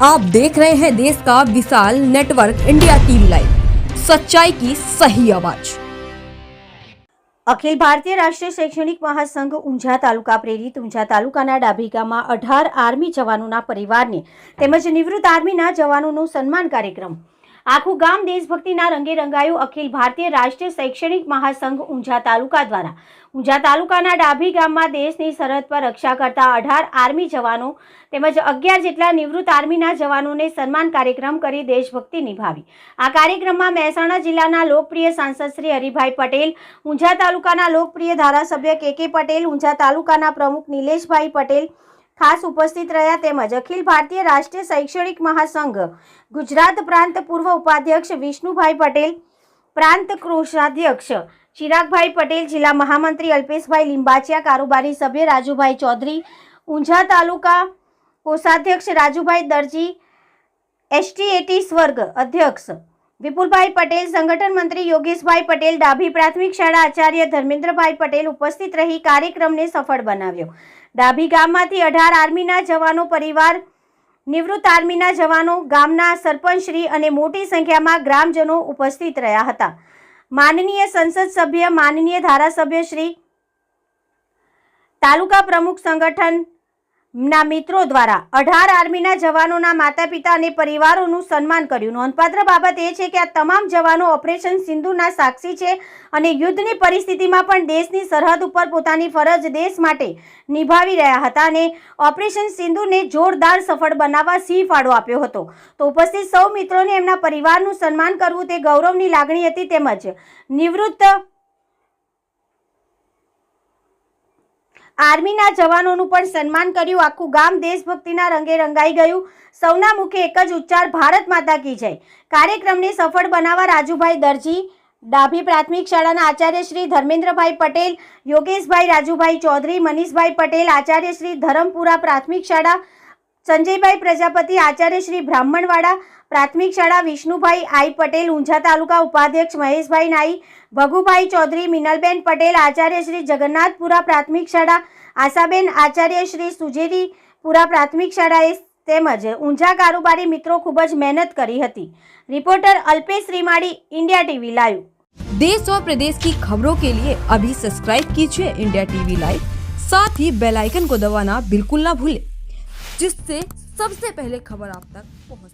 आप देख रहे हैं देश का विशाल नेटवर्क इंडिया टीवी लाइव, सच्चाई की सही आवाज। અખિલ ભારતીય રાષ્ટ્રીય શૈક્ષણિક મહાસંઘ ઊંઝા તાલુકા પ્રેરિત ઊંઝા તાલુકાના ડાભી ગામમાં 18 આર્મી જવાનોના પરિવારને તેમજ નિવૃત્ત આર્મીના જવાનોનો સન્માન કાર્યક્રમ। આખું ગામ દેશભક્તિના રંગે રંગાયું। અખિલ ભારતીય રાષ્ટ્રીય શૈક્ષણિક મહાસંઘ ઊંઝા તાલુકા દ્વારા ઊંઝા તાલુકાના ડાભી ગામમાં દેશની સરહદ પર રક્ષા કરતા 18 આર્મી જવાનો તેમજ 11 જેટલા નિવૃત્ત આર્મીના જવાનોને સન્માન કાર્યક્રમ કરી દેશભક્તિ નિભાવી। આ કાર્યક્રમમાં મહેસાણા જિલ્લાના લોકપ્રિય સાંસદ શ્રી હરિભાઈ પટેલ, ઊંઝા તાલુકાના લોકપ્રિય ધારાસભ્ય કે પટેલ, ઊંઝા તાલુકાના પ્રમુખ નિલેશભાઈ પટેલ ખાસ ઉપસ્થિત રહ્યા। તેમજ અખિલ ભારતીય રાષ્ટ્રીય શૈક્ષણિક મહાસંઘ ગુજરાત પ્રાંત પૂર્વ ઉપાધ્યક્ષ વિષ્ણુભાઈ પટેલ, પ્રાંત કોષાધ્યક્ષ ચિરાગભાઈ પટેલ, જિલ્લા મહામંત્રી અલ્પેશભાઈ લીંબાચિયા, કારોબારી સભ્ય રાજુભાઈ ચૌધરી, ઊંઝા તાલુકા કોષાધ્યક્ષ રાજુભાઈ દરજી, એસટીએટી સ્વર્ગ અધ્યક્ષ વિપુલભાઈ પટેલ, સંગઠન મંત્રી યોગેશભાઈ પટેલ, ડાભી પ્રાથમિક શાળા આચાર્ય ધર્મેન્દ્રભાઈ પટેલ ઉપસ્થિત રહી કાર્યક્રમને સફળ બનાવ્યો। ડાભી ગામમાંથી 18 આર્મીના જવાનો પરિવાર, નિવૃત્ત આર્મીના જવાનો, ગામના સરપંચશ્રી અને મોટી સંખ્યામાં ગ્રામજનો ઉપસ્થિત રહ્યા હતા। માનનીય સંસદ સભ્ય, માનનીય ધારાસભ્ય શ્રી, તાલુકા પ્રમુખ સંગઠનના મિત્રો દ્વારા 18 આર્મીના જવાનોના માતા પિતા અને પરિવારોનું સન્માન કર્યું। નોંધપાત્ર બાબત એ છે કે આ તમામ જવાનો ઓપરેશન સિંધુના સાક્ષી છે અને યુદ્ધની પરિસ્થિતિમાં પણ દેશની સરહદ ઉપર પોતાની ફરજ દેશ માટે નિભાવી રહ્યા હતા અને ઓપરેશન સિંધુને જોરદાર સફળ બનાવવા સિંહ ફાળો આપ્યો હતો। તો ઉપસ્થિત સૌ મિત્રોને એમના પરિવારનું સન્માન કરવું તે ગૌરવની લાગણી હતી। તેમજ નિવૃત્ત આર્મીના જવાનોનું પણ સન્માન કર્યું। આખું ગામ દેશભક્તિના રંગે રંગાઈ ગયું। સૌના મુખે એક જ ઉચ્ચાર, ભારત માતા કી જય। કાર્યક્રમને સફળ બનાવવા રાજુભાઈ દરજી, ડાભી પ્રાથમિક શાળાના આચાર્ય શ્રી ધર્મેન્દ્રભાઈ પટેલ, યોગેશભાઈ રાજુભાઈ ચૌધરી, મનીષભાઈ પટેલ, આચાર્ય શ્રી ધરમપુરા પ્રાથમિક શાળા, સંજયભાઈ પ્રજાપતિ, આચાર્ય શ્રી બ્રાહ્મણવાડા પ્રાથમિક શાળા, વિષ્ણુભાઈ આઈ પટેલ, ઊંઝા તાલુકા ઉપાધ્યક્ષ મહેશભાઈ નાઈ, ભગુભાઈ ચૌધરી, મિનલબેન પટેલ, આચાર્ય શ્રી જગન્નાથપુરા પ્રાથમિક શાળા, આશાબેન, આચાર્ય શ્રી સુજેરીપુરા પ્રાથમિક શાળાએ તેમજ ઊંઝા કારોબારી મિત્રો ખૂબ જ મહેનત કરી હતી। Reporter Alpesh Rimadi, India TV live. देश और प्रदेश की खबरों के लिए अभी सब्सक्राइब कीजिए इंडिया टीवी लाइव, साथ ही बेल आइकन को दबाना बिल्कुल ना भूलें, जिससे सबसे पहले खबर आप तक पहुंचे।